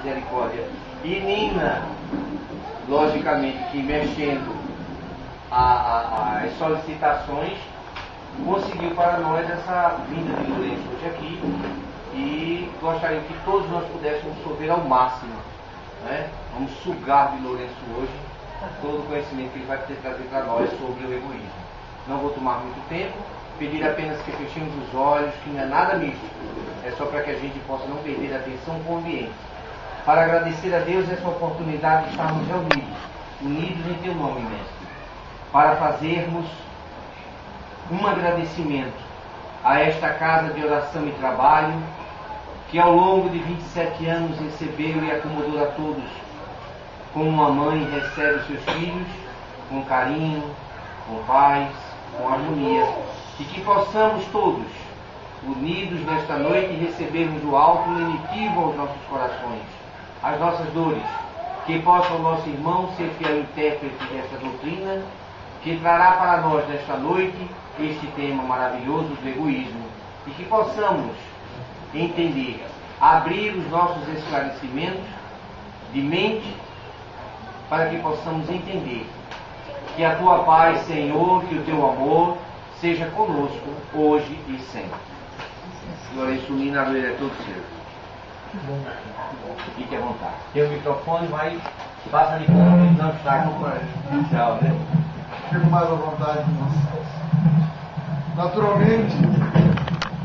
misericórdia. E Nina, logicamente que mexendo as solicitações, conseguiu para nós essa vinda de Lourenço hoje aqui, e gostaria que todos nós pudéssemos absorver ao máximo, né? Vamos sugar de Lourenço hoje todo o conhecimento que ele vai ter trazer para nós sobre o egoísmo. Não vou tomar muito tempo, pedir apenas que fechemos os olhos, que não é nada místico, é só para que a gente possa não perder a atenção com o ambiente, para agradecer a Deus essa oportunidade de estarmos unidos em Teu nome, Mestre, para fazermos um agradecimento a esta casa de oração e trabalho, que ao longo de 27 anos recebeu e acomodou a todos, como uma mãe recebe os seus filhos, com carinho, com paz, com harmonia, e que possamos todos, unidos nesta noite, recebermos o alto lenitivo aos nossos corações, às nossas dores, que possa o nosso irmão ser fiel intérprete desta doutrina, que trará para nós nesta noite este tema maravilhoso do egoísmo, e que possamos entender, abrir os nossos esclarecimentos de mente, para que possamos entender que a Tua paz, Senhor, que o Teu amor seja conosco hoje e sempre. Lourenço Lina, ele é todo seu. Fique à vontade. Tem o microfone, mas passa de conta, não está com inicial, né? Fico mais à vontade, irmãos. Naturalmente,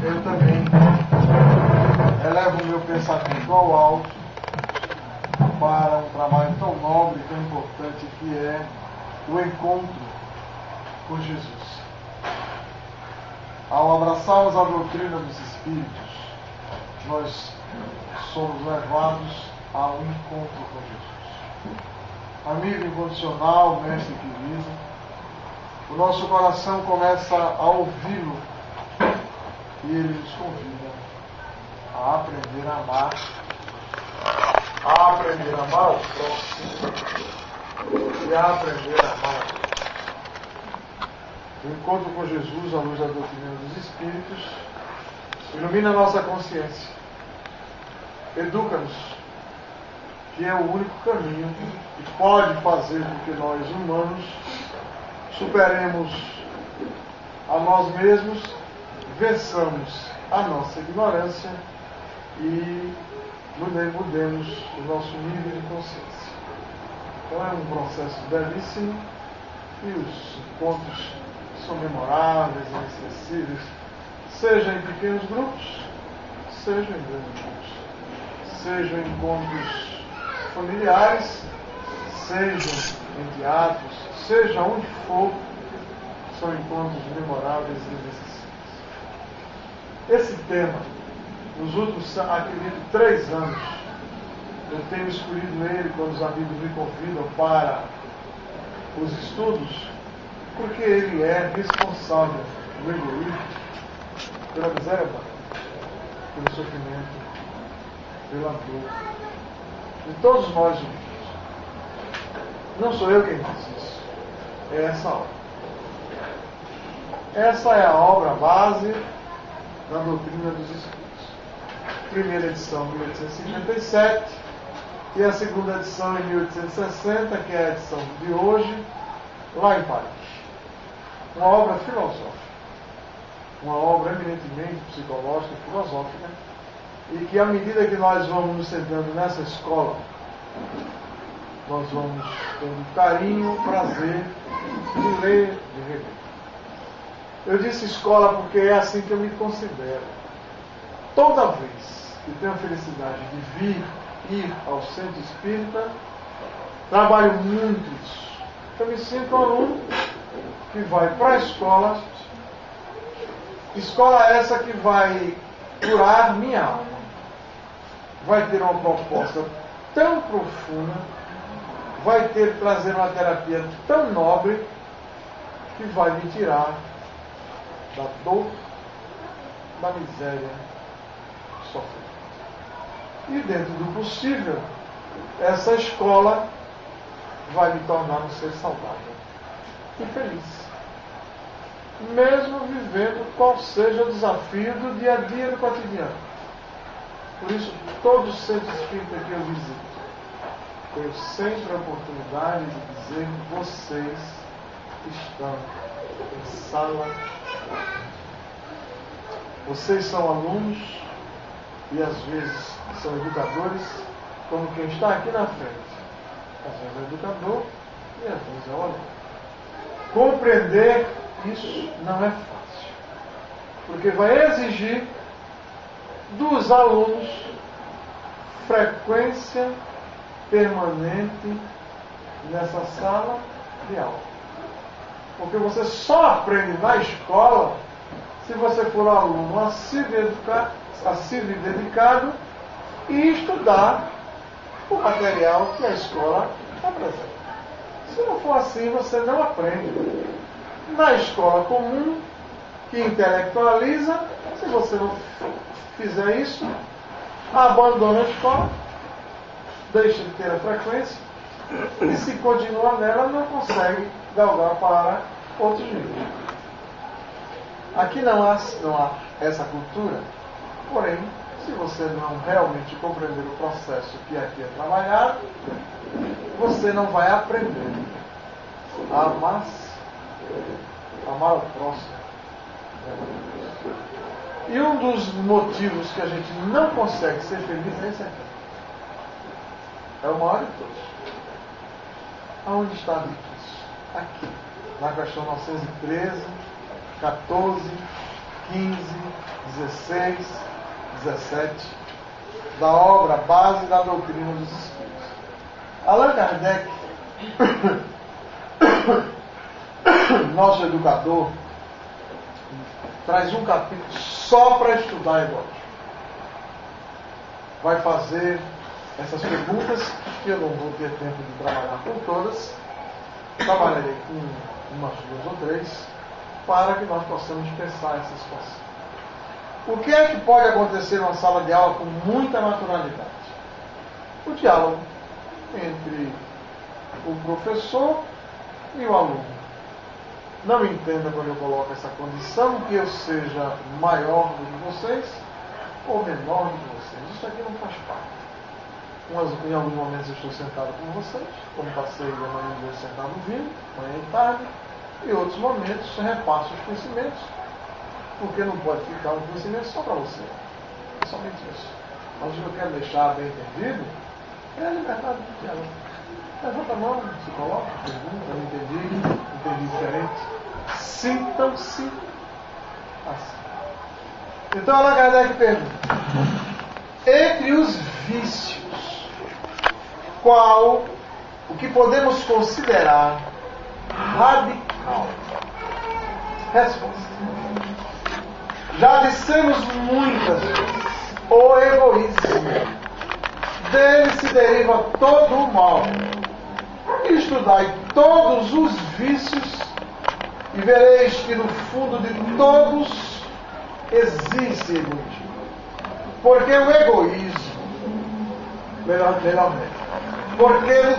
eu também elevo o meu pensamento ao alto para um trabalho tão nobre e tão importante que é o encontro com Jesus. Ao abraçarmos a doutrina dos Espíritos, nós somos levados a um encontro com Jesus. Amigo incondicional, mestre querido, o nosso coração começa a ouvi-lo e ele nos convida a aprender a amar o próximo e a aprender a amar a Deus. O encontro com Jesus, à luz da doutrina dos Espíritos, ilumina a nossa consciência, educa-nos, que é o único caminho que pode fazer com que nós, humanos, superemos a nós mesmos, vençamos a nossa ignorância e mudemos o nosso nível de consciência. Então é um processo belíssimo e os encontros são memoráveis, inesquecíveis, seja em pequenos grupos, seja em grandes grupos, sejam encontros familiares, sejam em teatros, seja onde for, são encontros memoráveis e inesquecíveis. Esse tema, nos últimos, acredito, 3 anos, eu tenho escolhido ele quando os amigos me convidam para os estudos, porque ele é responsável do egoísmo, pela miséria humana, pelo sofrimento, pela dor de todos nós unidos. Não sou eu quem diz isso, é essa obra. Essa é a obra base da doutrina dos Espíritos. Primeira edição em 1857 e a segunda edição em 1860, que é a edição de hoje, lá em Paris. Uma obra filosófica, uma obra eminentemente psicológica e filosófica, e que à medida que nós vamos nos sentando nessa escola, nós vamos tendo carinho, prazer de ler, de reler. Eu disse escola porque é assim que eu me considero. Toda vez que tenho a felicidade de ir ao centro espírita, trabalho muito isso. Eu me sinto um aluno que vai para a escola, escola essa que vai curar minha alma. Vai ter uma proposta tão profunda, vai trazer uma terapia tão nobre, que vai me tirar da dor, da miséria, do sofrimento. E dentro do possível, essa escola vai me tornar um ser saudável e feliz, mesmo vivendo qual seja o desafio do dia a dia, do cotidiano. Por isso, todo centro espírita que eu visito, tenho sempre a oportunidade de dizer: vocês estão em sala. Vocês são alunos e às vezes são educadores, como quem está aqui na frente. Às vezes é educador e às vezes é o aluno. Compreender isso não é fácil, porque vai exigir dos alunos frequência permanente nessa sala de aula. Porque você só aprende na escola se você for aluno assíduo e dedicado e estudar o material que a escola apresenta. Se não for assim, você não aprende. Na escola comum, que intelectualiza, se você não fizer isso, abandona a escola, deixa de ter a frequência, e se continua nela, não consegue galgar para outros níveis. Aqui não há essa cultura, porém, se você não realmente compreender o processo que aqui é trabalhado, você não vai aprender a amar o próximo. E um dos motivos que a gente não consegue ser feliz é esse aqui. É o maior de todos. Aonde está a difícil? Aqui. Na questão 913, 14, 15, 16, 17, da obra Base da Doutrina dos Espíritos. Allan Kardec, nosso educador, traz um capítulo só para estudar egoísmo. Vai fazer essas perguntas, que eu não vou ter tempo de trabalhar com todas. Trabalharei com umas 2 ou 3, para que nós possamos pensar essa situação. O que é que pode acontecer numa sala de aula com muita naturalidade? O diálogo entre o professor e o aluno. Não entenda quando eu coloco essa condição que eu seja maior do que vocês ou menor do que vocês. Isso aqui não faz parte. Em alguns momentos eu estou sentado com vocês, como passei a manhã de hoje sentado ouvindo, manhã e tarde, e outros momentos eu repasso os conhecimentos, porque não pode ficar um conhecimento só para você. É somente isso. Mas o que eu quero deixar bem entendido é a liberdade do diálogo. Levanta a mão, se coloca, pergunta, não entendi diferente. Sintam-se assim. Então Allan Kardec pergunta: entre os vícios, qual o que podemos considerar radical? Resposta: já dissemos muitas vezes, o egoísmo. Dele se deriva todo o mal. Estudai todos os vícios e vereis que no fundo de todos existe egoísmo. Porque o egoísmo, porque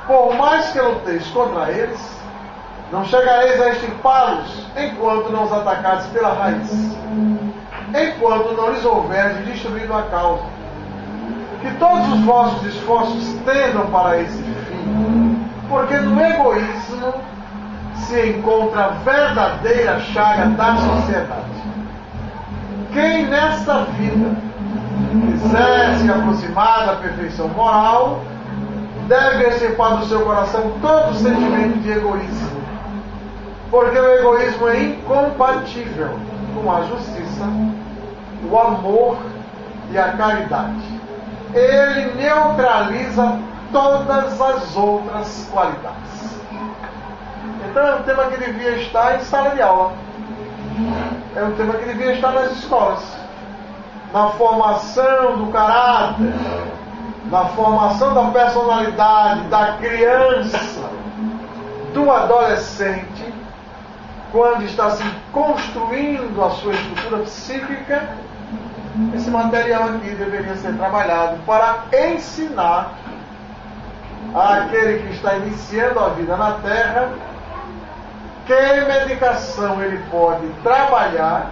por mais que luteis contra eles, não chegareis a extirpá-los enquanto não os atacares pela raiz, enquanto não lhes houveres destruído a causa. Que todos os vossos esforços tendam para esse fim, porque no egoísmo se encontra a verdadeira chaga da sociedade. Quem nesta vida quiser se aproximar da perfeição moral, deve extirpar do seu coração todo sentimento de egoísmo, porque o egoísmo é incompatível com a justiça, o amor e a caridade. Ele neutraliza todas as outras qualidades. Então é um tema que devia estar em sala de aula. É um tema que devia estar nas escolas. Na formação do caráter, na formação da personalidade da criança, do adolescente, quando está se construindo a sua estrutura psíquica. Esse material aqui deveria ser trabalhado para ensinar àquele que está iniciando a vida na Terra que medicação ele pode trabalhar,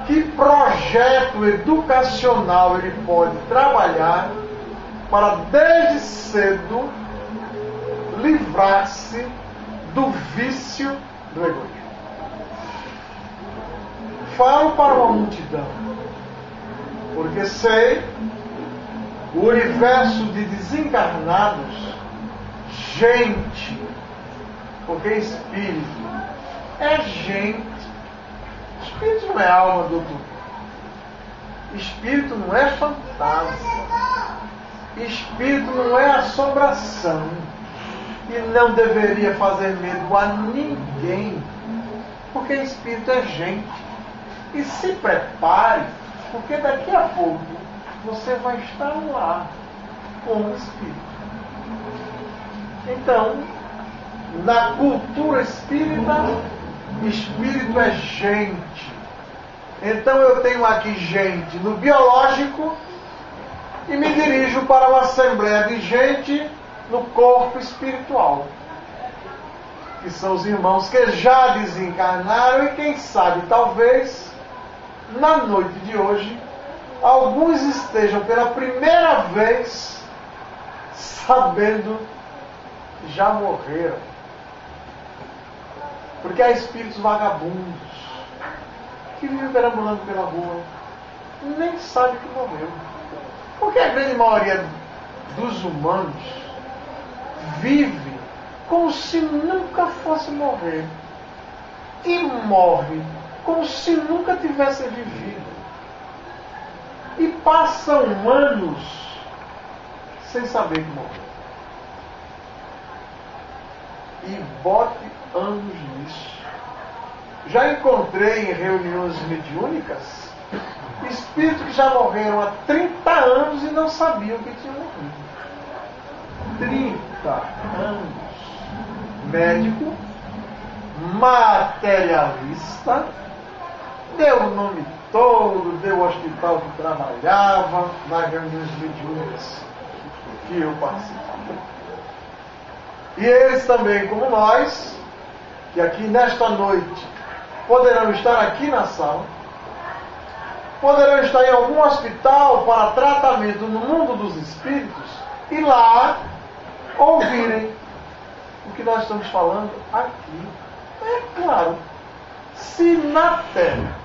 que projeto educacional ele pode trabalhar para desde cedo livrar-se do vício do egoísmo. Falo para uma multidão, porque sei o universo de desencarnados, gente, porque espírito é gente. Espírito não é alma do outro. Espírito não é fantasma. Espírito não é assombração. E não deveria fazer medo a ninguém, porque espírito é gente. E se prepare, porque daqui a pouco você vai estar lá como espírito. Então, na cultura espírita, espírito é gente. Então eu tenho aqui gente no biológico e me dirijo para uma assembleia de gente no corpo espiritual, que são os irmãos que já desencarnaram e quem sabe, talvez, na noite de hoje, alguns estejam pela primeira vez sabendo que já morreram. Porque há espíritos vagabundos que vivem perambulando pela rua, nem sabe que morreu. Porque a grande maioria dos humanos vive como se nunca fosse morrer e morre como se nunca tivesse vivido. E passam anos sem saber que morreu. E bote anos nisso. Já encontrei em reuniões mediúnicas espíritos que já morreram há 30 anos e não sabiam que tinham morrido. 30 anos. Médico, materialista, deu o nome todo, deu o hospital que trabalhava, nas reuniões mediúnicas que eu participava. E eles também, como nós, que aqui nesta noite poderão estar aqui na sala, poderão estar em algum hospital para tratamento no mundo dos espíritos e lá ouvirem o que nós estamos falando aqui. É claro, se na Terra,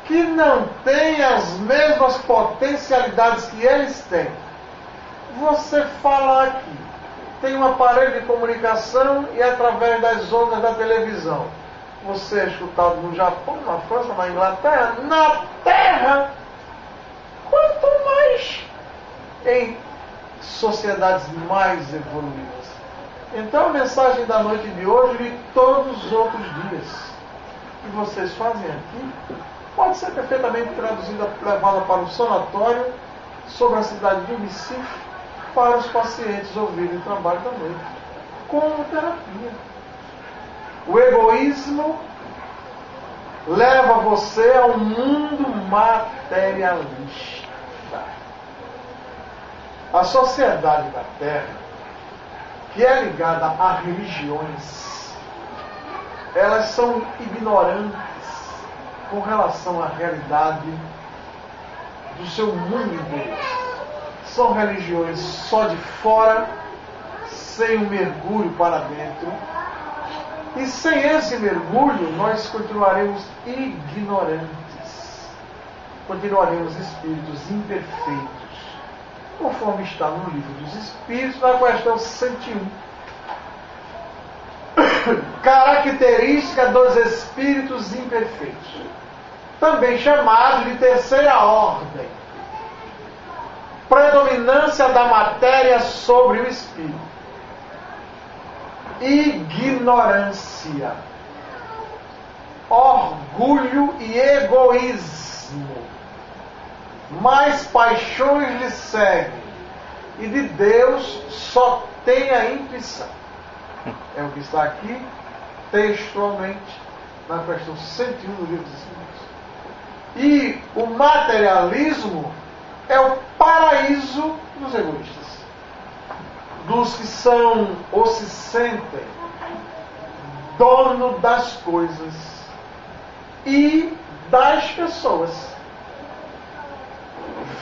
que não tem as mesmas potencialidades que eles têm, você fala aqui, tem um aparelho de comunicação e através das ondas da televisão, você é escutado no Japão, na França, na Inglaterra, na Terra, quanto mais em sociedades mais evoluídas. Então a mensagem da noite de hoje e todos os outros dias que vocês fazem aqui pode ser perfeitamente traduzida, levada para um sanatório sobre a cidade de Recife para os pacientes ouvirem o trabalho da noite como terapia. O egoísmo leva você a um mundo materialista. A sociedade da Terra, que é ligada a religiões, elas são ignorantes com relação à realidade do seu mundo. São religiões só de fora, sem um mergulho para dentro. E sem esse mergulho, nós continuaremos ignorantes. Continuaremos espíritos imperfeitos, conforme está no livro dos Espíritos, na questão 101. Característica dos espíritos imperfeitos, também chamado de terceira ordem. Predominância da matéria sobre o espírito. Ignorância, orgulho e egoísmo. Mais paixões lhe seguem, e de Deus só tem a intuição. É o que está aqui textualmente na questão 101 do livro dos Espíritos. E o materialismo é o paraíso dos egoístas, dos que são ou se sentem dono das coisas e das pessoas.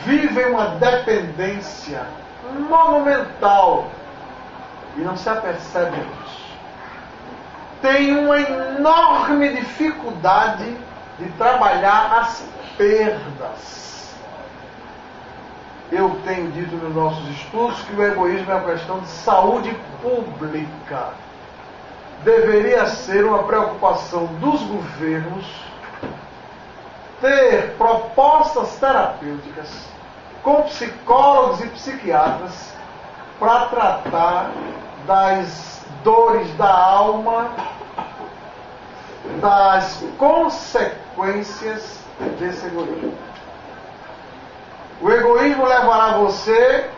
Vivem uma dependência monumental e não se apercebem disso. Tem uma enorme dificuldade de trabalhar as perdas. Eu tenho dito nos nossos estudos que o egoísmo é uma questão de saúde pública. Deveria ser uma preocupação dos governos ter propostas terapêuticas com psicólogos e psiquiatras para tratar das dores da alma, das consequências desse egoísmo. O egoísmo levará você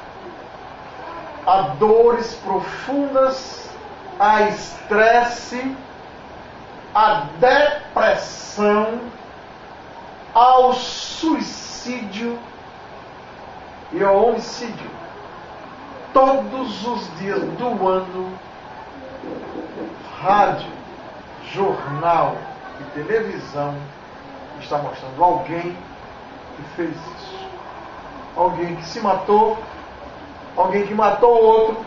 a dores profundas, a estresse, a depressão, ao suicídio e ao homicídio. Todos os dias do ano, rádio, jornal e televisão está mostrando alguém que fez isso. Alguém que se matou, alguém que matou outro,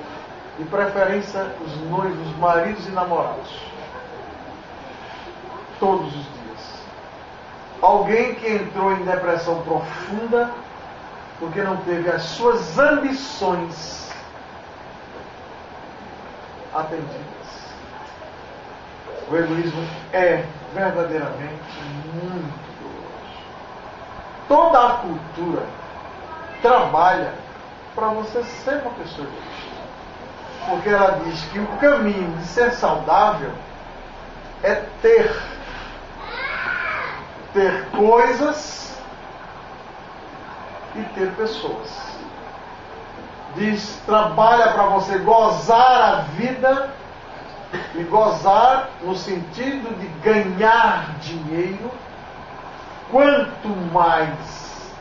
de preferência os noivos, maridos e namorados. Todos os dias. Alguém que entrou em depressão profunda porque não teve as suas ambições atendidas. O egoísmo é verdadeiramente muito doloroso. Toda a cultura trabalha para você ser uma pessoa egoísta. Porque ela diz que o caminho de ser saudável é ter coisas e ter pessoas. Diz, trabalha para você gozar a vida, e gozar no sentido de ganhar dinheiro. Quanto mais,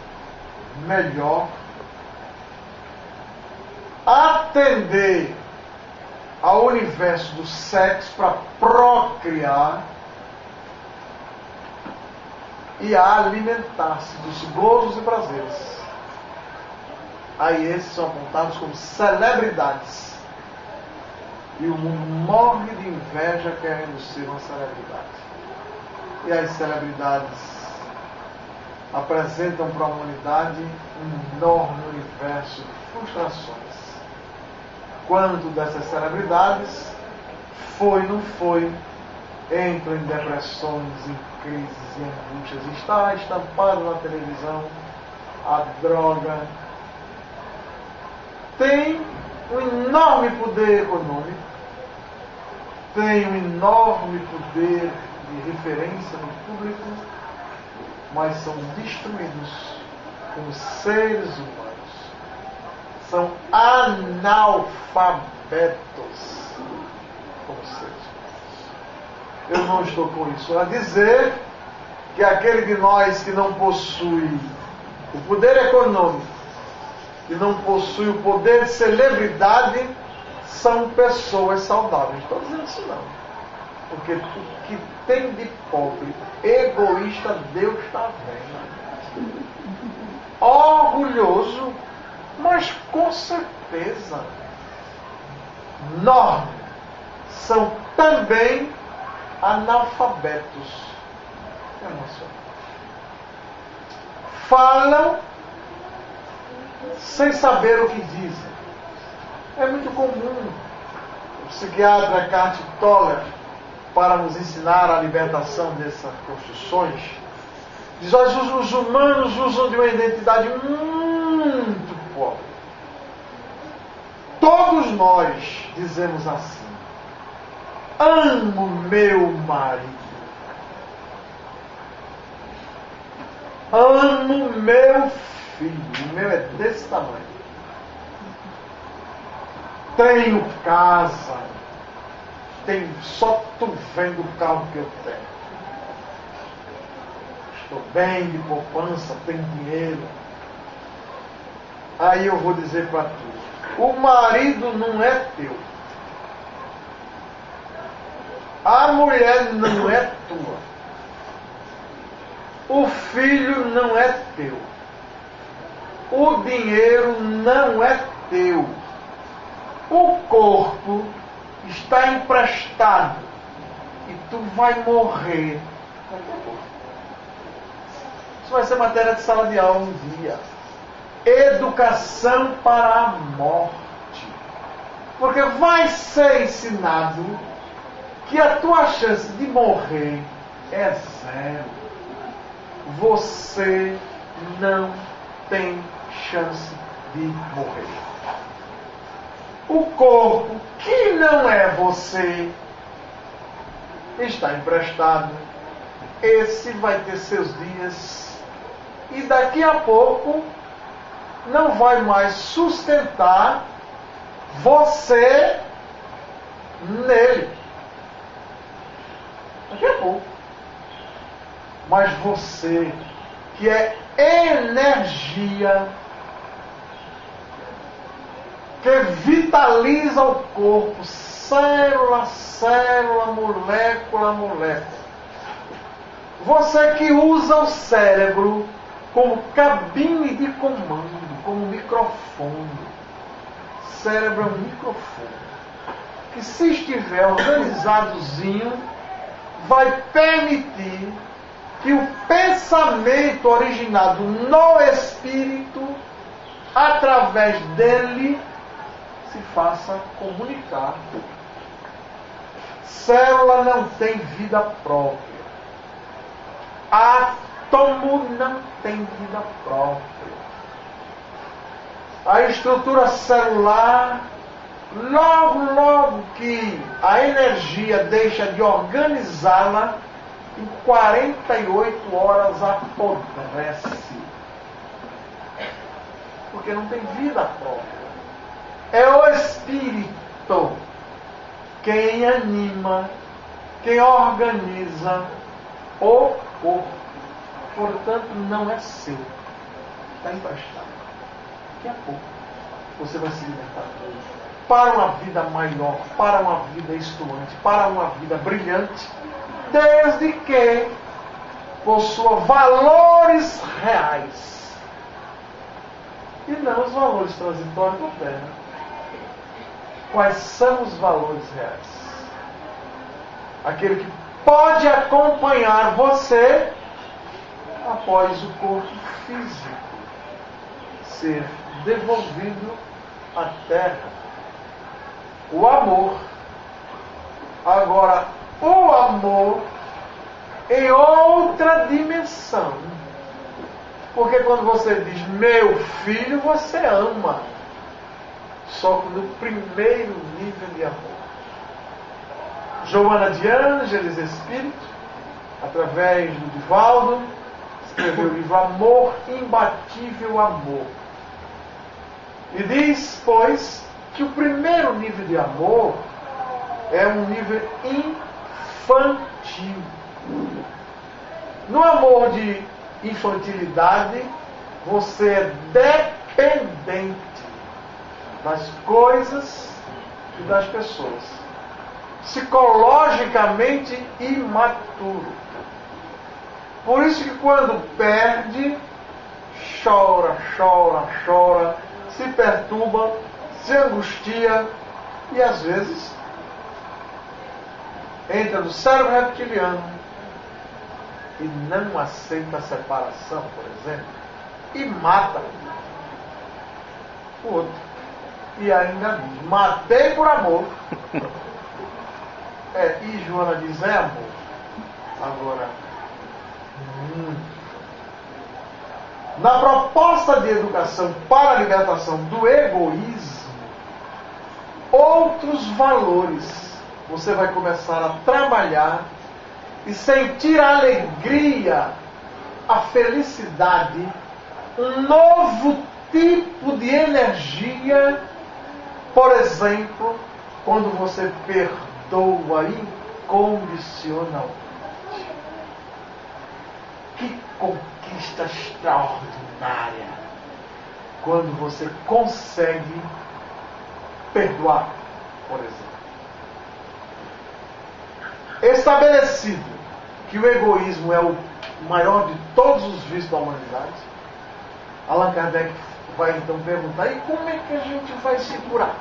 melhor. Atender ao universo do sexo para procriar e alimentar-se dos gozos e prazeres. Aí esses são apontados como celebridades. E o mundo morre de inveja querendo ser uma celebridade. E as celebridades apresentam para a humanidade um enorme universo de frustrações. Quanto dessas celebridades foi, não foi, entram em depressões, em crises, em angústias. Está estampado na televisão a droga. Tem um enorme poder econômico, tem um enorme poder de referência no público, mas são destruídos como seres humanos. São analfabetos como seres humanos. Eu não estou com isso a dizer que aquele de nós que não possui o poder econômico, que não possui o poder de celebridade, são pessoas saudáveis. Estou dizendo isso não. Porque o que tem de pobre, egoísta, Deus está vendo. Orgulhoso, mas com certeza enorme. São também analfabetos emocionais. Falam sem saber o que dizem. É muito comum. O psiquiatra Eckhart Tolle, para nos ensinar a libertação dessas construções, diz: os humanos usam de uma identidade muito pobre. Todos nós dizemos assim: amo meu marido, amo meu filho, o meu é desse tamanho, tenho casa, só tu vendo o carro que eu tenho, estou bem de poupança, tenho dinheiro. Aí eu vou dizer para tu: o marido não é teu, a mulher não é tua, O filho não é teu. O dinheiro não é teu. O corpo está emprestado e tu vai morrer. Isso vai ser matéria de sala de aula um dia. Educação para a morte. Porque vai ser ensinado que a tua chance de morrer é zero. Você não tem chance de morrer. O corpo, que não é você, está emprestado. Esse vai ter seus dias e daqui a pouco não vai mais sustentar você nele. Daqui a pouco. Mas você, que é energia, que vitaliza o corpo, célula a célula, molécula a molécula. Você que usa o cérebro como cabine de comando, como microfone. Cérebro é um microfone. Que se estiver organizadozinho, vai permitir que o pensamento originado no espírito, através dele, se faça comunicar. Célula não tem vida própria. Átomo não tem vida própria. A estrutura celular, logo que a energia deixa de organizá-la, em 48 horas apodrece. Porque não tem vida própria. É o espírito quem anima, quem organiza o corpo. Portanto, não é seu. Está emprestado. Daqui a pouco você vai se libertar para uma vida maior, para uma vida estuante, para uma vida brilhante, desde que possua valores reais e não os valores transitórios da terra. Quais são os valores reais? Aquele que pode acompanhar você após o corpo físico ser devolvido à terra. O amor. Agora, o amor em outra dimensão. Porque quando você diz meu filho, você ama. Só que no primeiro nível de amor. Joana de Ângeles, Espírito, através do Divaldo, escreveu o livro Amor, Imbatível Amor. E diz, pois, que o primeiro nível de amor é um nível infantil. No amor de infantilidade, você é dependente das coisas e das pessoas. Psicologicamente imaturo. Por isso que quando perde, chora, se perturba, se angustia e às vezes entra no cérebro reptiliano e não aceita a separação, por exemplo, e mata o outro. E ainda diz, matei por amor. E Joana diz, é amor. Agora, na proposta de educação para a libertação do egoísmo, outros valores você vai começar a trabalhar e sentir a alegria, a felicidade, um novo tipo de energia. Por exemplo, quando você perdoa incondicionalmente. Que conquista extraordinária quando você consegue perdoar, por exemplo. Estabelecido que o egoísmo é o maior de todos os vícios da humanidade. Allan Kardec vai então perguntar: e como é que a gente vai se curar?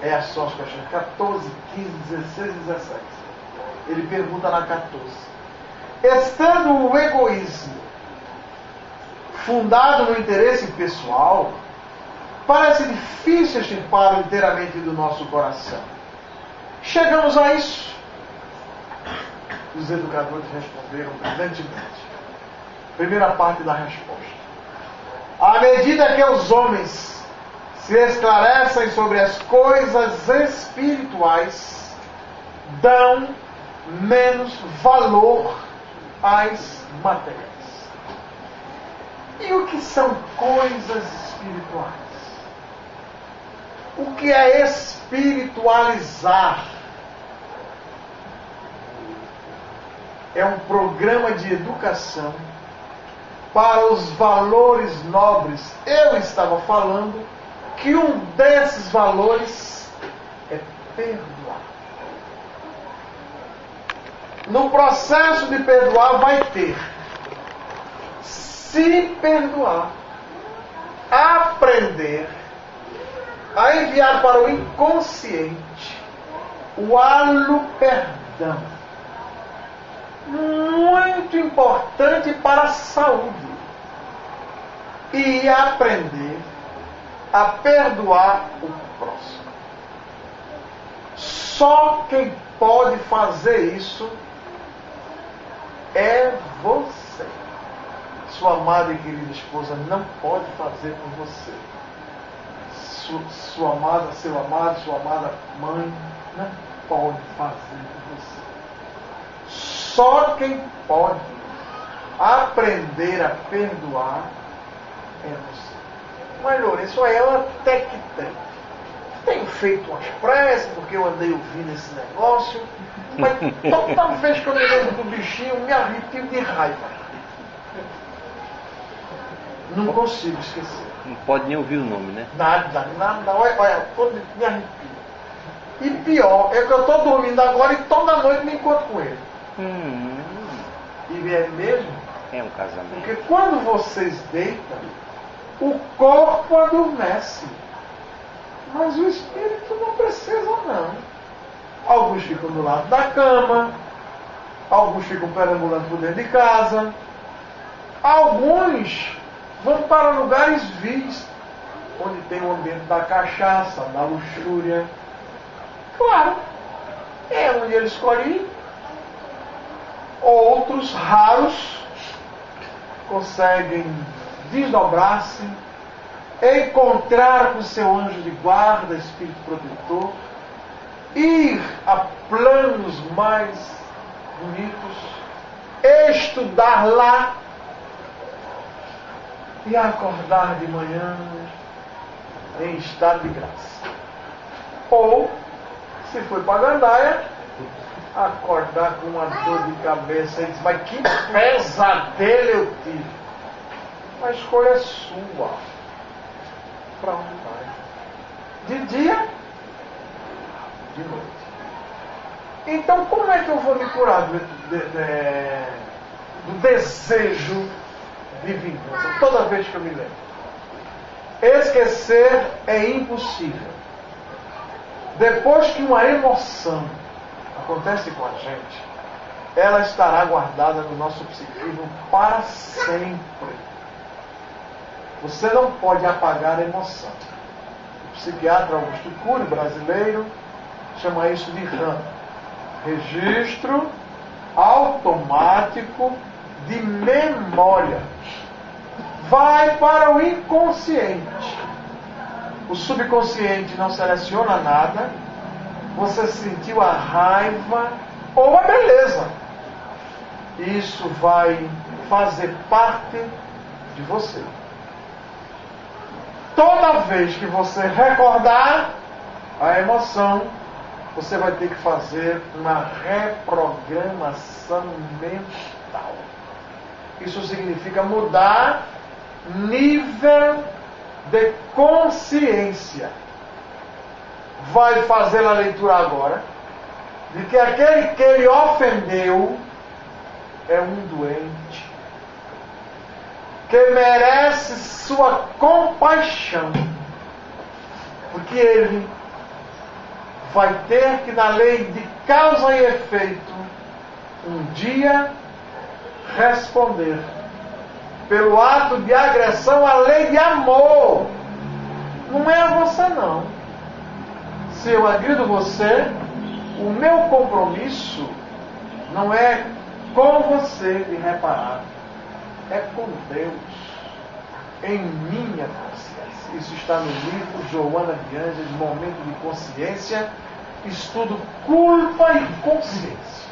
É só as questões 14, 15, 16 e 17. Ele pergunta na 14: estando o egoísmo fundado no interesse pessoal, parece difícil extirpá-lo inteiramente do nosso coração. Chegamos a isso. Os educadores responderam brilhantemente. Primeira parte da resposta: à medida que os homens se esclarecem sobre as coisas espirituais, dão menos valor às materiais. E o que são coisas espirituais? O que é espiritualizar? É um programa de educação para os valores nobres. Eu estava falando que um desses valores é perdoar. No processo de perdoar vai ter: se perdoar, aprender a enviar para o inconsciente o halo perdão. Muito importante para a saúde. E aprender a perdoar o próximo. Só quem pode fazer isso é você. Sua amada e querida esposa não pode fazer por você. Sua amada, seu amado, sua amada mãe não pode fazer por você. Só quem pode aprender a perdoar é você. Mas Lourenço, ela até que tem. Tenho feito umas preces, porque eu andei ouvindo esse negócio, mas toda vez que eu me lembro do bichinho, me arrepio de raiva. Não consigo esquecer. Não pode nem ouvir o nome, né? Nada. Olha, me arrepio. E pior, é que eu estou dormindo agora e toda noite me encontro com ele. E é mesmo? É um casamento. Porque quando vocês deitam, o corpo adormece. Mas o espírito não precisa, não. Alguns ficam do lado da cama, alguns ficam perambulando por dentro de casa, alguns vão para lugares vis, onde tem o ambiente da cachaça, da luxúria. Claro, é onde ele escolhe. Outros, raros, conseguem desdobrar-se, encontrar com seu anjo de guarda, espírito protetor, ir a planos mais bonitos, estudar lá e acordar de manhã em estado de graça. Ou, se foi para a gandaia, acordar com uma dor de cabeça e dizer: mas que pesadelo eu tive. A escolha é sua. Para onde vai? De dia, de noite. Então, como é que eu vou me curar do desejo de vingança? Toda vez que eu me lembro. Esquecer é impossível. Depois que uma emoção acontece com a gente, ela estará guardada no nosso psiquismo para sempre. Você não pode apagar a emoção. O psiquiatra Augusto Cury, brasileiro, chama isso de RAM, registro automático de memória. Vai para o inconsciente. O subconsciente não seleciona nada. Você sentiu a raiva ou a beleza. Isso vai fazer parte de você. Toda vez que você recordar a emoção, você vai ter que fazer uma reprogramação mental. Isso significa mudar nível de consciência. Vai fazer a leitura agora de que aquele que ele ofendeu é um doente que merece sua compaixão, porque ele vai ter que, na lei de causa e efeito, um dia responder pelo ato de agressão à lei de amor. Não é a você, não. Se eu agrido você, o meu compromisso não é com você de reparar, é com Deus, em minha consciência. Isso está no livro Joana de Ângeles, Momento de Consciência, estudo culpa e consciência.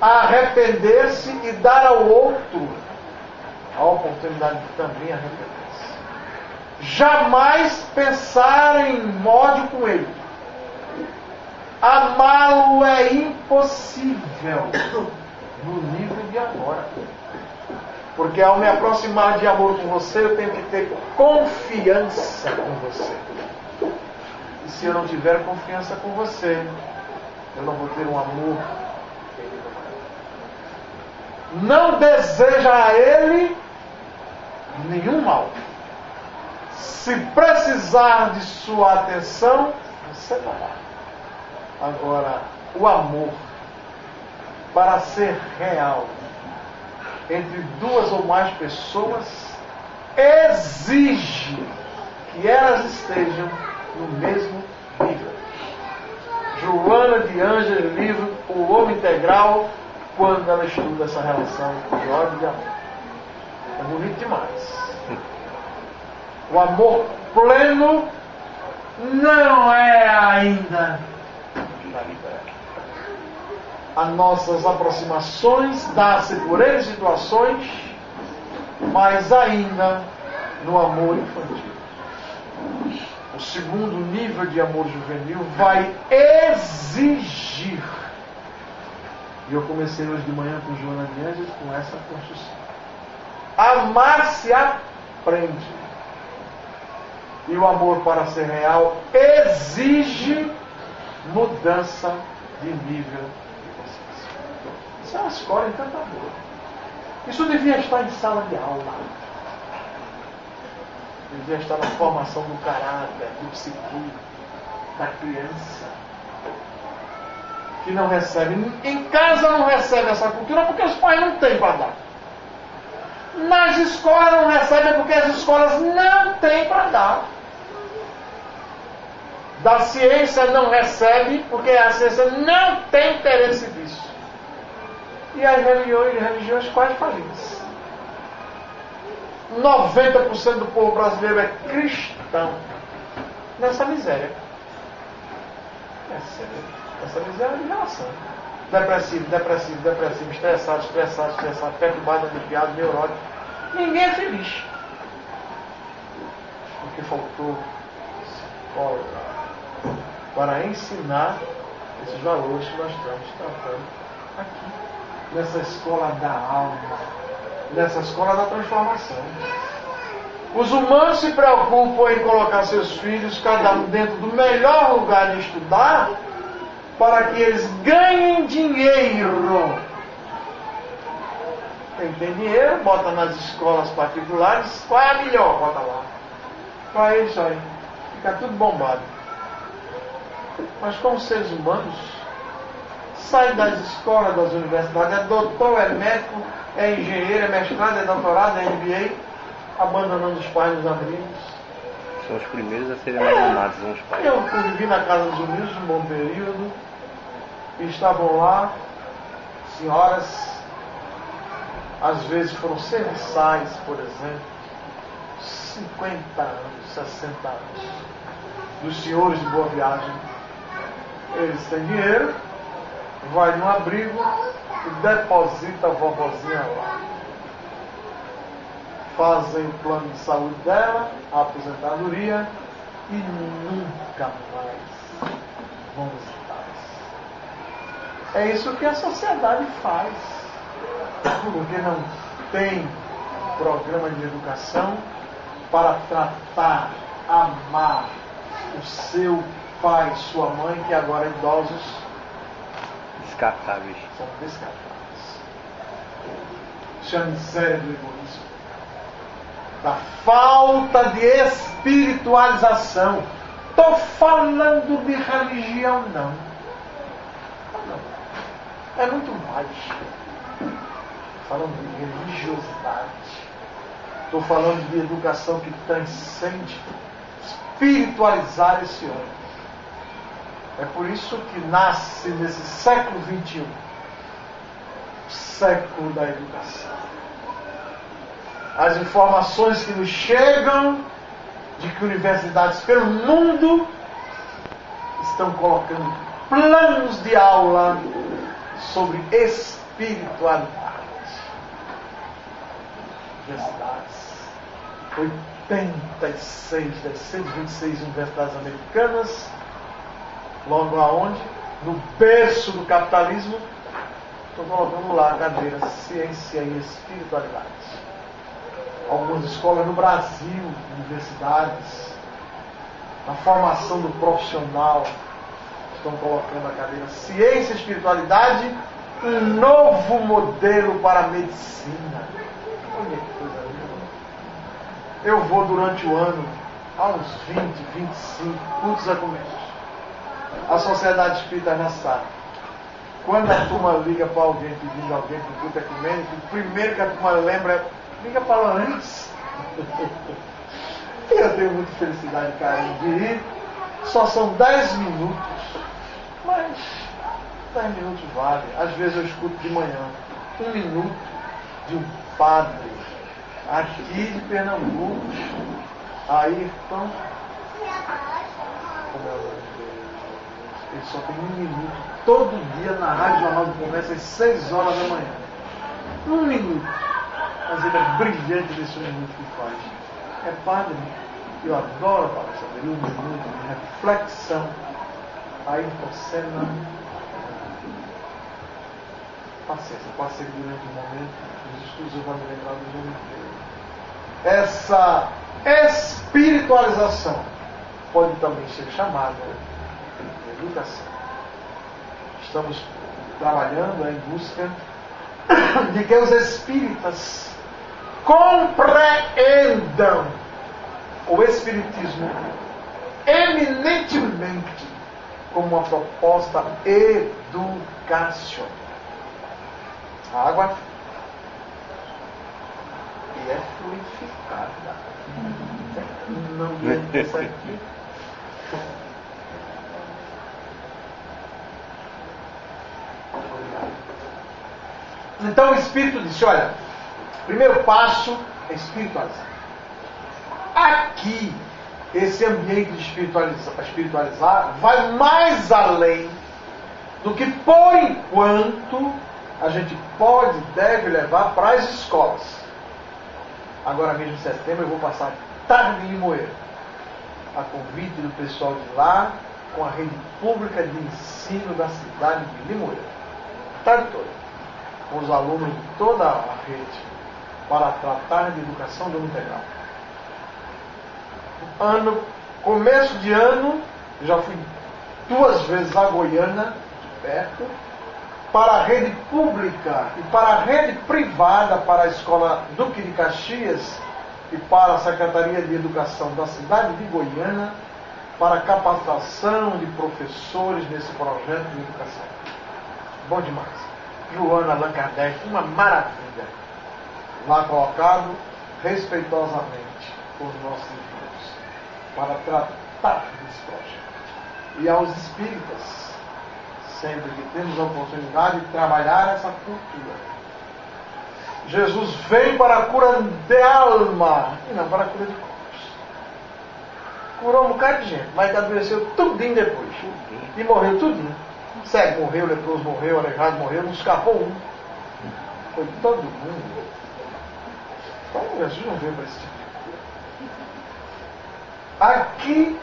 Arrepender-se e dar ao outro a oportunidade de também arrepender-se. Jamais pensar em ódio com ele. Amá-lo é impossível no nível de agora. Porque ao me aproximar de amor com você, eu tenho que ter confiança com você. E se eu não tiver confiança com você, eu não vou ter um amor. Não deseja a ele nenhum mal. Se precisar de sua atenção, você dará. Agora, o amor, para ser real entre duas ou mais pessoas, exige que elas estejam no mesmo nível. Joana de Ângeles, livro O Homem Integral, quando ela estuda essa relação de ódio e de amor. É bonito demais. O amor pleno não é ainda da liberdade. As nossas aproximações dá-se por N situações, mas ainda no amor infantil. O segundo nível de amor juvenil vai exigir. E eu comecei hoje de manhã com Joana de Ângeles com essa construção. Amar se aprende. E o amor, para ser real, exige mudança de nível de consciência. Isso é uma escola encantadora. Isso devia estar em sala de aula. Devia estar na formação do caráter, do psique, da criança. Que não recebe, em casa não recebe essa cultura porque os pais não têm para dar. Nas escolas não recebem porque as escolas não têm para dar. Da ciência não recebe porque a ciência não tem interesse disso. E as religiões quase falidas. 90% do povo brasileiro é cristão. Nessa miséria. Essa miséria de relação. Depressivo, estressado, perturbado, aliviado, neurótico. Ninguém é feliz. Porque faltou escola para ensinar esses valores que nós estamos tratando aqui. Nessa escola da alma. Nessa escola da transformação. Os humanos se preocupam em colocar seus filhos, cada um dentro do melhor lugar de estudar, para que eles ganhem dinheiro. Quem tem dinheiro, bota nas escolas particulares, qual é a melhor? Bota lá. Para isso aí. Fica tudo bombado. Mas como seres humanos, sai das escolas, das universidades, é doutor, é médico, é engenheiro, é mestrado, é doutorado, é MBA, abandonando os pais nos abrigos. São os primeiros a serem abandonados, são os pais. Eu convivi na casa dos humildes um bom período, e estavam lá senhoras, às vezes foram serviçais, por exemplo, 50 anos, 60 anos, dos senhores de boa viagem. Eles têm dinheiro, vai no abrigo e deposita a vovozinha lá. Fazem o plano de saúde dela, a aposentadoria, e nunca mais vão visitá-las. É isso que a sociedade faz. Porque não tem programa de educação para tratar, amar o seu pai, sua mãe, que agora idosos Descartáveis. são descartáveis. Isso é a miséria do egoísmo, da falta de espiritualização. Estou falando de religião, não. É muito mais. Falando de religiosidade. Estou falando de educação que transcende espiritualizar esse homem. É por isso que nasce nesse século XXI, o século da educação. As informações que nos chegam de que universidades pelo mundo estão colocando planos de aula sobre espiritualidade. Universidades. 86 das 126 universidades americanas, logo aonde? No berço do capitalismo, estão colocando lá a cadeira Ciência e Espiritualidade. Algumas escolas no Brasil, universidades, na formação do profissional, estão colocando a cadeira Ciência e Espiritualidade, um novo modelo para a medicina. Olha que coisa linda. Eu vou durante o ano a uns 20, 25 cultos ecuménicos. A Sociedade Espírita já sabe. Quando a turma liga para alguém pedindo alguém para o culto ecumênico, o primeiro que a turma lembra é: liga para lá antes. E eu tenho muita felicidade e carinho de ir. Só são 10 minutos, mas 10 minutos vale. Às vezes eu escuto de manhã 1 minuto de um padre aqui de Pernambuco. Aí então, como é o nome dele? Ele só tem 1 minuto todo dia na Rádio Jornal do Comércio às 6 horas da manhã. 1 minuto. Mas ele é brilhante nesse 1 minuto que faz. É padre. Eu adoro a palestra dele. 1 minuto de reflexão. Aí você não. Paciência, passei durante um momento. Os estudos eu vou me lembrar do nome dele. Essa espiritualização pode também ser chamada de educação. Estamos trabalhando em busca de que os espíritas compreendam o espiritismo eminentemente como uma proposta educacional. A água e é fluidificada. Não é isso aqui. Então o Espírito disse: olha, o primeiro passo é espiritualizar. Aqui, esse ambiente de espiritualizar vai mais além do que, por enquanto, a gente pode e deve levar para as escolas. Agora mesmo em setembro eu vou passar tarde em Limoeiro, a convite do pessoal de lá, com a rede pública de ensino da cidade de Limoeiro. Tarde toda. Com os alunos de toda a rede, para tratar de educação do integral. Começo de ano, já fui 2 vezes a Goiânia, de perto, para a rede pública e para a rede privada, para a Escola Duque de Caxias e para a Secretaria de Educação da cidade de Goiânia, para a capacitação de professores nesse projeto de educação. Bom demais. Joana Allan Kardec, uma maravilha. Lá colocado respeitosamente por nossos irmãos, para tratar desse projeto. E aos espíritas, sempre que temos a oportunidade de trabalhar essa cultura. Jesus veio para a cura de alma e não para a cura de corpos. Curou um bocado de gente, mas adoeceu tudinho depois. E morreu tudinho. Cego morreu, leproso morreu, aleijado morreu, não escapou um. Foi todo mundo. Então Jesus não veio para esse tipo de cura. Aqui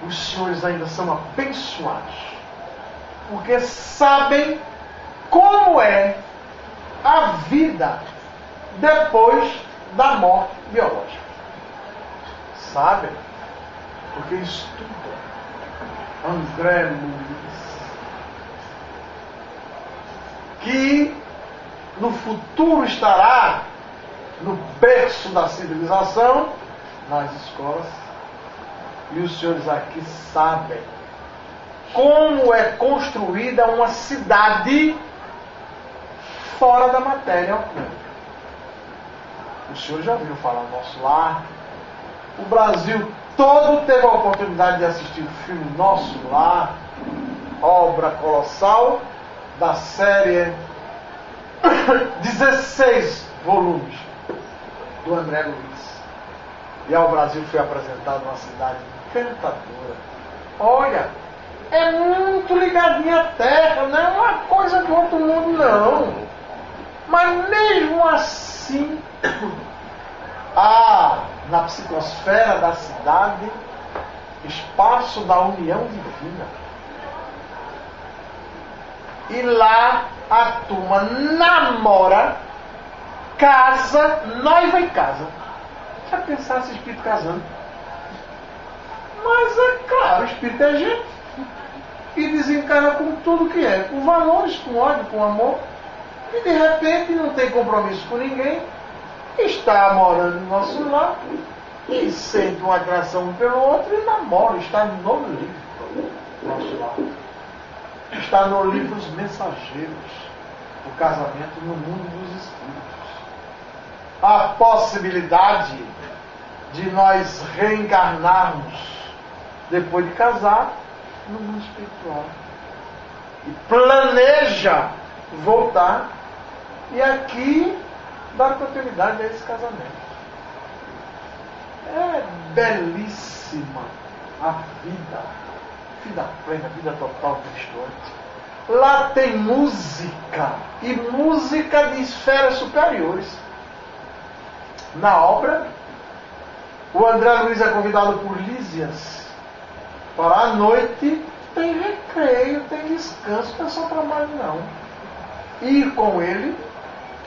os senhores ainda são abençoados, porque sabem como é a vida depois da morte biológica. Sabem, porque estudam. André Luiz, que no futuro estará no berço da civilização, nas escolas. E os senhores aqui sabem como é construída uma cidade fora da matéria orgânica. Os senhores já ouviram falar do Nosso Lar. O Brasil todo teve a oportunidade de assistir o filme Nosso Lar, obra colossal da série 16 volumes do André Luiz. E ao Brasil foi apresentado uma cidade encantadora. Olha, é muito ligadinha à terra, não é uma coisa do outro mundo, não. Mas mesmo assim, há na psicosfera da cidade espaço da união divina. E lá a turma namora, casa, noiva e casa. Já pensasse esse espírito casando? Mas é claro, o espírito é gente. E desencarna com tudo que é, com valores, com ódio, com amor. E de repente não tem compromisso com ninguém, está morando no nosso lar e sente uma atração um pelo outro e namora, está no livro nosso lar. Está no livro Os Mensageiros, o casamento no mundo dos espíritos. A possibilidade de nós reencarnarmos depois de casar no mundo espiritual. E planeja voltar e aqui dar continuidade a esse casamento. É belíssima a vida plena, vida total cristante. Lá tem música, e música de esferas superiores. Na obra, o André Luiz é convidado por Lísias para a noite. Tem recreio, tem descanso, não é só trabalho não. Ir com ele,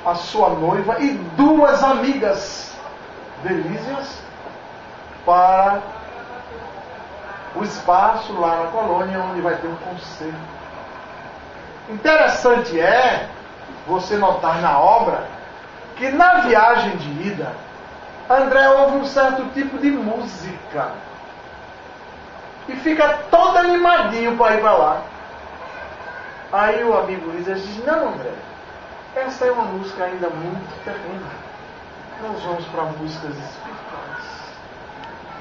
a sua noiva e duas amigas de Lísias para o espaço lá na colônia onde vai ter um concerto. Interessante é você notar na obra que na viagem de ida André ouve um certo tipo de música e fica todo animadinho para ir para lá. Aí o amigo Lísias diz: não, André, essa é uma música ainda muito terrena. Nós vamos para músicas espirituais.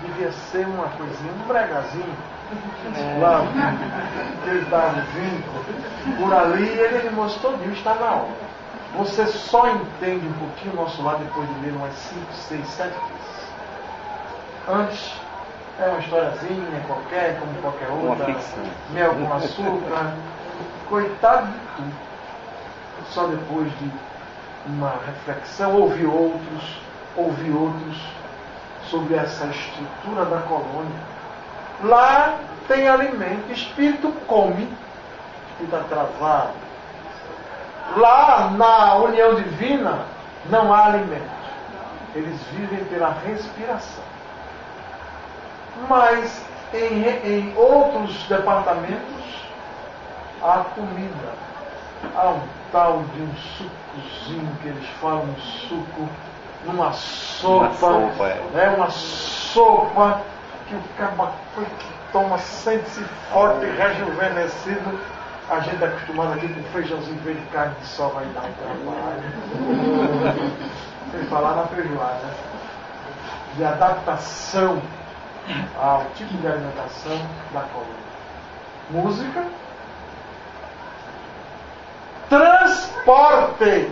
Devia ser uma coisinha, um bregazinho. Lá, ele estava vindo por ali e ele mostrou todinho, está na hora. Você só entende um pouquinho o nosso lado depois de ler umas 5, 6, 7 vezes. Antes, é uma historiazinha qualquer, como qualquer outra. Mel com açúcar. Coitado de tudo. Só depois de uma reflexão, ouvi outros sobre essa estrutura da colônia. Lá tem alimento, espírito come, espírito atrasado. Lá na união divina não há alimento. Eles vivem pela respiração. Mas em outros departamentos há comida. Há um tal de um sucozinho que eles falam, um suco numa sopa. Uma sopa que o caba que toma sente-se forte e rejuvenescido. A gente é acostumado aqui com feijãozinho verde, carne de sol, vai dar um trabalho. Sem falar na feijoada. De adaptação ao tipo de alimentação da colônia. Música. Transporte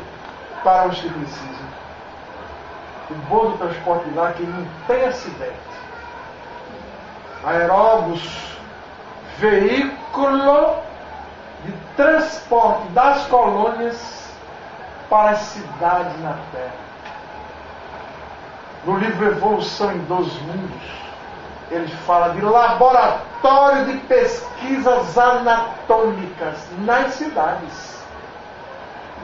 para os que precisam. O bom do transporte lá é que não tem acidente. Aeróbus, veículo de transporte das colônias para as cidades na Terra. No livro Evolução em 2 Mundos, ele fala de laboratório de pesquisas anatômicas nas cidades,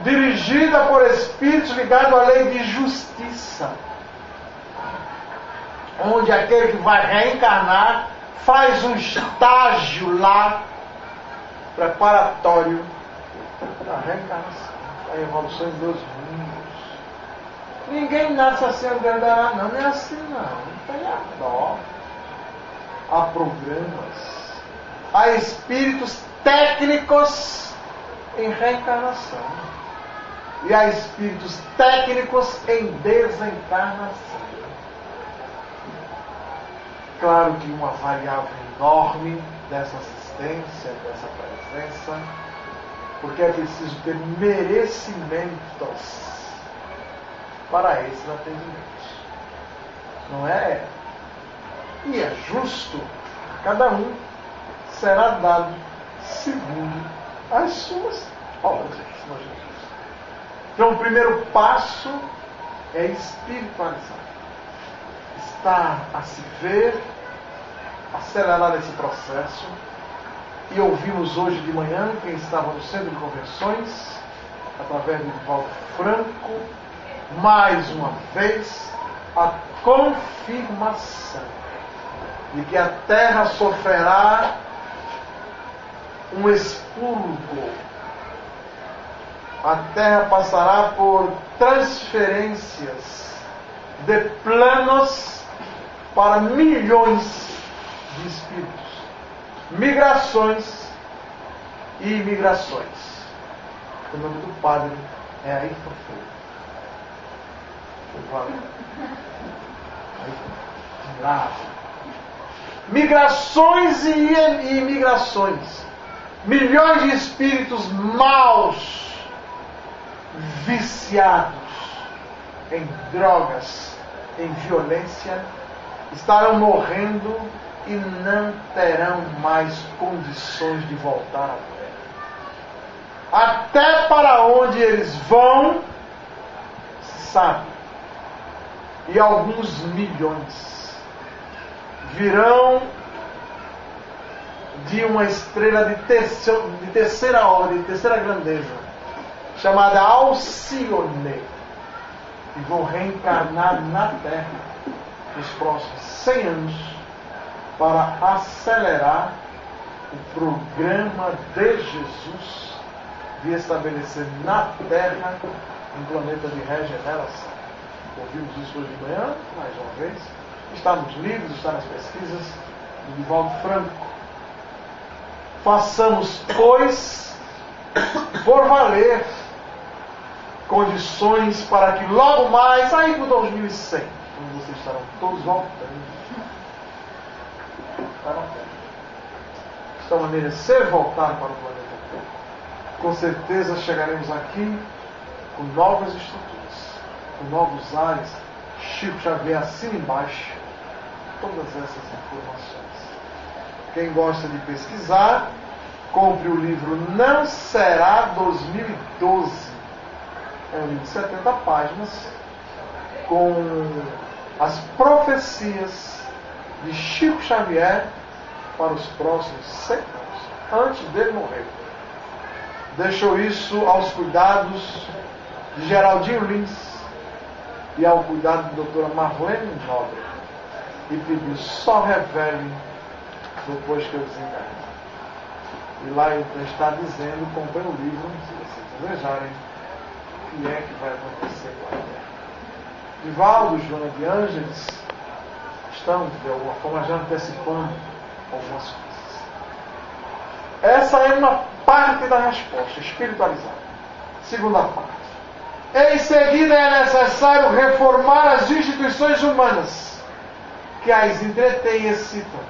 dirigida por espíritos ligados à lei de justiça, onde aquele que vai reencarnar faz um estágio lá preparatório para a reencarnação. a evolução de 2 mundos. Ninguém nasce assim, Deus, não é assim não. Não tem a dó. Há programas, há espíritos técnicos em reencarnação e há espíritos técnicos em desencarnação. Claro que uma variável enorme dessa assistência, dessa presença, porque é preciso ter merecimentos para esses atendimentos. Não é? E é justo, cada um será dado segundo as suas obras. Então, o primeiro passo é espiritualizar. Estar a se ver, acelerar esse processo. E ouvimos hoje de manhã, quem estava no centro de convenções, através do Divaldo Franco, mais uma vez, a confirmação de que a Terra sofrerá um expurgo. A Terra passará por transferências de planos para milhões de espíritos. Migrações e imigrações. O nome do padre é Ayrton Freire. Migrações e imigrações. Milhões de espíritos maus, viciados em drogas, em violência, estarão morrendo e não terão mais condições de voltar à Terra. Até para onde eles vão, se sabe. E alguns milhões virão de uma estrela de terceira ordem, de terceira grandeza, chamada Alcione, e vão reencarnar na Terra nos próximos 100 anos para acelerar o programa de Jesus de estabelecer na Terra um planeta de regeneração. Ouvimos isso hoje de manhã, mais uma vez. Está nos livros, está nas pesquisas do Divaldo Franco. Façamos, pois, por valer, condições para que logo mais, aí para 2100, quando vocês estarão todos voltando para a Terra, estão a merecer voltar para o planeta Terra. Com certeza chegaremos aqui com novas estruturas, com novos ares. Chico Xavier assina embaixo todas essas informações. Quem gosta de pesquisar, compre o livro Não Será 2012. É um livro de 70 páginas com as profecias de Chico Xavier para os próximos 100 anos, antes dele morrer. Deixou isso aos cuidados de Geraldinho Lins e ao cuidado da doutora Marlene Nobre, e pediu: só revele depois que eu desencarnar. E lá ele está dizendo: comprem o livro, se vocês desejarem, o que é que vai acontecer com a Terra. Divaldo e Joana de Ângeles estão, de alguma forma, já antecipando algumas coisas. Essa é uma parte da resposta, espiritualizada. Segunda parte. Em seguida é necessário reformar as instituições humanas que as entretêm e excitam.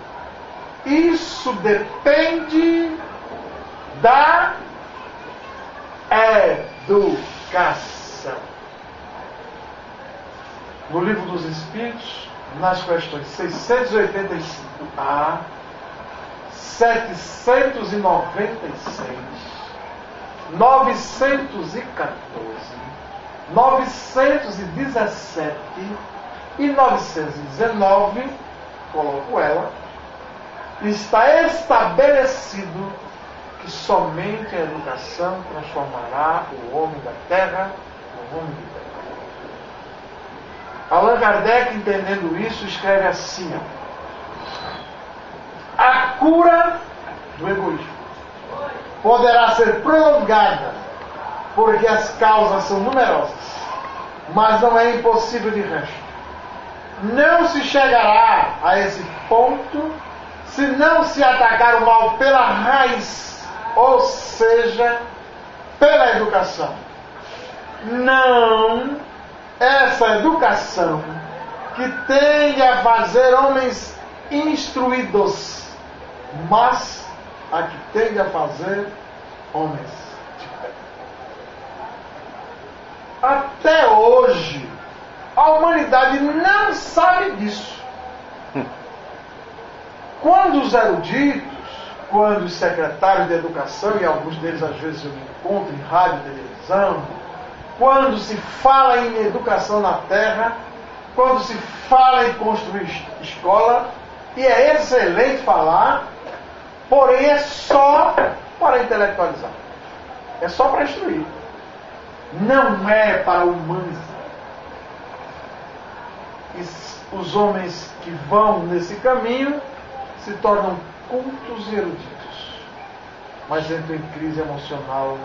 Isso depende da educação. No Livro dos Espíritos, nas questões 685a, 796, 914, 917 e 919, coloco ela, está estabelecido que somente a educação transformará o homem da Terra no homem de Deus. Allan Kardec, entendendo isso, escreve assim: a cura do egoísmo poderá ser prolongada porque as causas são numerosas, mas não é impossível de resto. Não se chegará a esse ponto se não se atacar o mal pela raiz, ou seja, pela educação. Não essa educação que tende a fazer homens instruídos, mas a que tende a fazer homens de fé. Até hoje, a humanidade não sabe disso. Quando os eruditos, quando os secretários de educação, e alguns deles às vezes eu me encontro em rádio e televisão, quando se fala em educação na terra, quando se fala em construir escola, e é excelente falar, porém é só para intelectualizar. É só para instruir. Não é para humanizar. E os homens que vão nesse caminho se tornam cultos e eruditos, mas entram em crise emocional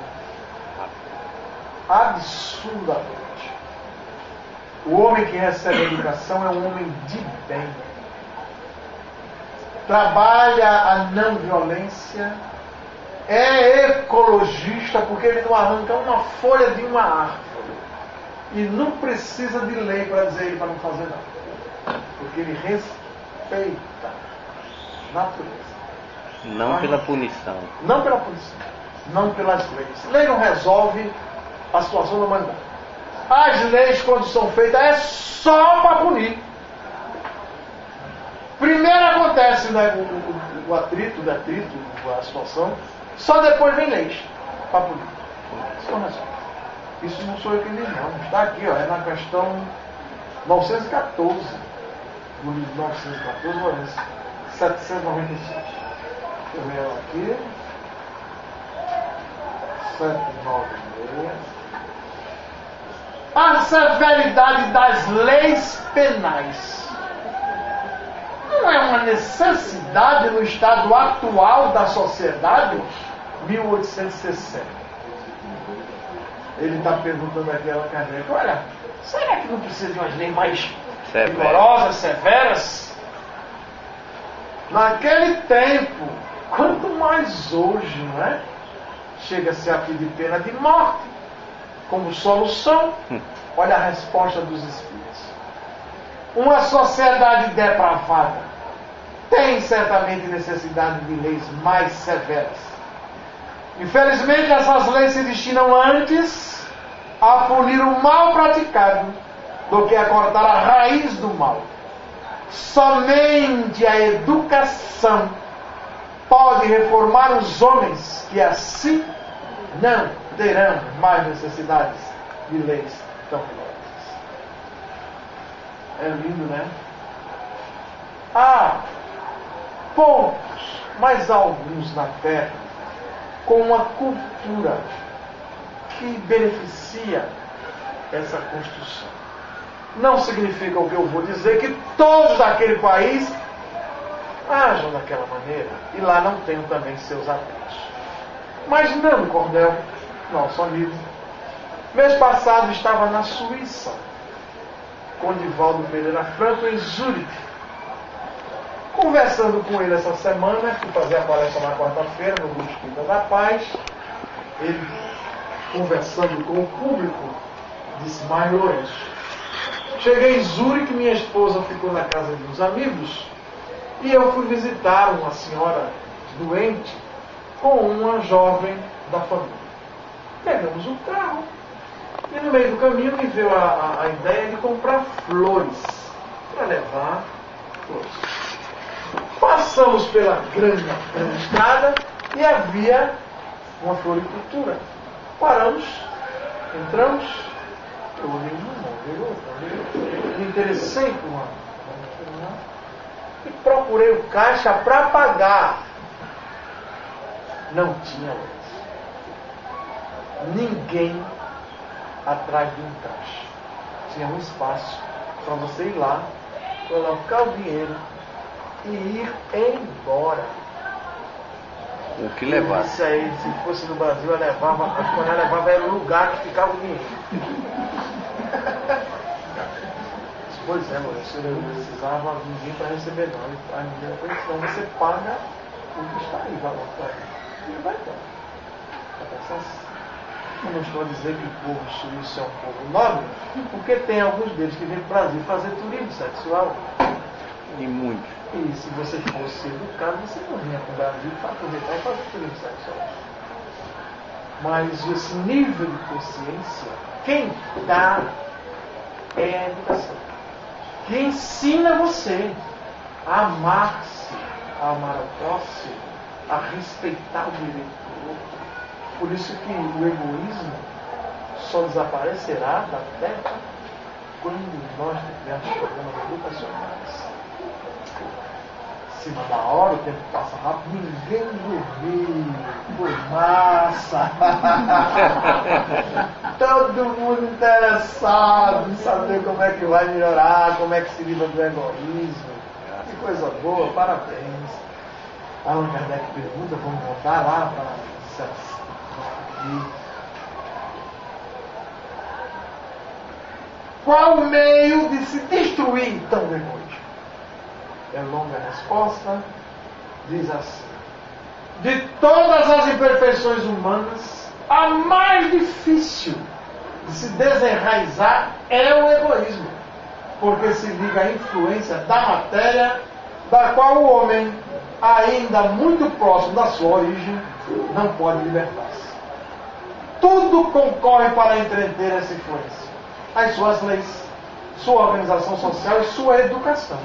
absurdamente. O homem que recebe educação é um homem de bem. Trabalha a não violência, é ecologista porque ele não arranca uma folha de uma árvore e não precisa de lei para dizer ele para não fazer nada, porque ele respeita a natureza. Não pela punição. Não pela punição, não pelas leis. Lei não resolve a situação da humanidade. As leis, quando são feitas, é só para punir. Primeiro acontece, né, o detrito, a situação, só depois vem leis para punir. Isso não resolve. Isso não sou eu quem diz, não. Está aqui, ó, é na questão 914. No livro 914, 796. Deixa eu ver ela aqui. 796. A severidade das leis penais não é uma necessidade no estado atual da sociedade? 1860. Ele está perguntando aqui a Kardec, olha, será que não precisa de umas leis mais rigorosas, severas? Naquele tempo, quanto mais hoje, não é? Chega-se a pedir pena de morte como solução. Olha a resposta dos espíritos. Uma sociedade depravada tem certamente necessidade de leis mais severas. Infelizmente, essas leis se destinam antes a punir o mal praticado do que a cortar a raiz do mal. Somente a educação pode reformar os homens, que assim não terão mais necessidades de leis tão rigorosas. É lindo, né? Há poucos, mas alguns na Terra, com uma cultura que beneficia essa construção. Não significa o que eu vou dizer que todos daquele país ajam daquela maneira e lá não tenham também seus atritos. Mas Nando Cordel, nosso amigo, mês passado estava na Suíça com Divaldo Pereira Franco em Zurique. Conversando com ele essa semana, fui fazer a palestra na quarta-feira no Grupo Espírita da Paz, ele conversando com o público, disse, mas Lourenço, cheguei em Zurique, minha esposa ficou na casa de uns amigos e eu fui visitar uma senhora doente com uma jovem da família. Pegamos o carro e no meio do caminho me veio a ideia de comprar flores para levar flores. Passamos pela grande estrada e havia uma floricultura. Paramos, entramos, eu olhei, me interessei por uma e procurei o caixa para pagar. Não tinha luz. Ninguém atrás de um caixa. Tinha um espaço para você ir lá, colocar o dinheiro e ir embora. O que levar? Isso aí, se fosse no Brasil, eu levava, acho que quando eu levava era o lugar que ficava o dinheiro. Pois é, Maurício, eu não precisava ninguém para receber não. A ninguém foi senão você paga o que está aí, vai para ele. E vai então. Eu não estou a dizer que o povo suíço é um povo nobre, porque tem alguns deles que vêm para o Brasil fazer turismo sexual. E muitos. E se você fosse educado, você não vinha para o Brasil para aproveitar e fazer turismo sexual. Mas esse nível de consciência, quem dá é a educação. Que ensina você a amar-se, a amar ao próximo, a respeitar o direito do outro. Por isso que o egoísmo só desaparecerá da terra quando nós tivermos programas educacionais. Em cima da hora, o tempo passa rápido, ninguém dormiu, foi massa. Todo mundo interessado em saber como é que vai melhorar, como é que se livra do egoísmo. Que coisa boa, parabéns. Allan Kardec pergunta, vamos voltar lá para qual o meio de se destruir então o egoísmo? É longa a resposta, diz assim: de todas as imperfeições humanas, a mais difícil de se desenraizar é o egoísmo, porque se liga à influência da matéria, da qual o homem, ainda muito próximo da sua origem, não pode libertar-se. Tudo concorre para entreter essa influência: as suas leis, sua organização social e sua educação.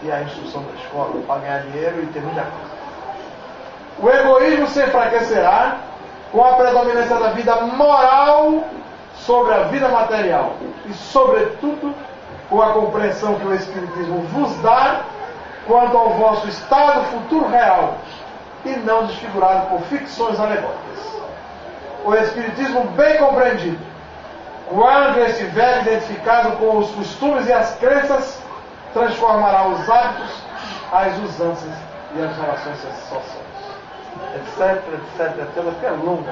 E a instrução da escola, para ganhar dinheiro e ter muita coisa. O egoísmo se enfraquecerá com a predominância da vida moral sobre a vida material. E, sobretudo, com a compreensão que o Espiritismo vos dá quanto ao vosso estado futuro real, e não desfigurado por ficções alegóricas. O Espiritismo bem compreendido, quando estiver identificado com os costumes e as crenças, transformará os hábitos, as usanças e as relações sociais, etc, porque é longa.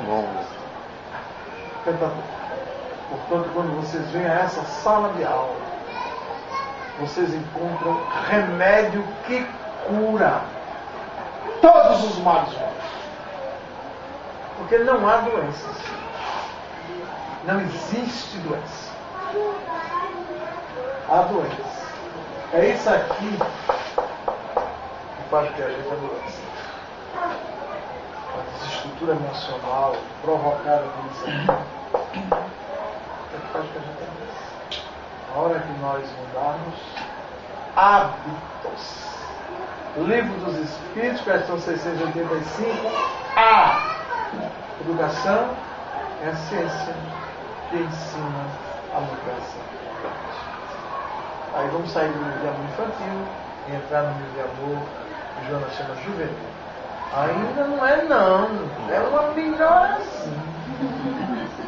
Portanto, quando vocês vêm a essa sala de aula, vocês encontram remédio que cura todos os males humanos. Porque não há doenças. Não existe doença. Há doença. É isso aqui que faz que a gente é doença. A desestrutura emocional provocada por isso aqui é que faz que a gente é doença. A hora que nós mudarmos hábitos. Livro dos Espíritos, questão 685. A educação é a ciência que ensina a mudança. Aí vamos sair do nível de amor infantil e entrar no nível de amor que o Jonas chama juvenil. Ainda não é não, é uma melhorazinha.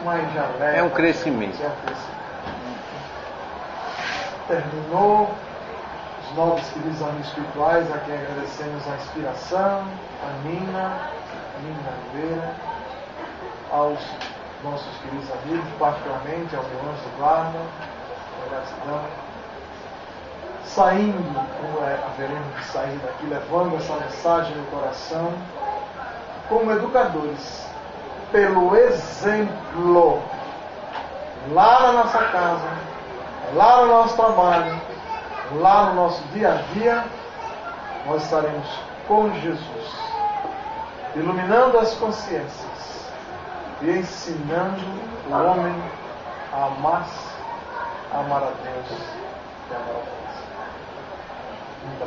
Mas já leva. É um crescimento. É um crescimento. Terminou os nobres queridos amigos espirituais, a quem agradecemos a inspiração, a Nina Oliveira, aos nossos queridos amigos, particularmente ao meu anjo do guarda, gratidão. Saindo, como haveremos de sair daqui, levando essa mensagem no coração, como educadores, pelo exemplo, lá na nossa casa, lá no nosso trabalho, lá no nosso dia a dia, nós estaremos com Jesus, iluminando as consciências e ensinando o homem a amar-se, a amar a Deus e a amar a Deus. Muita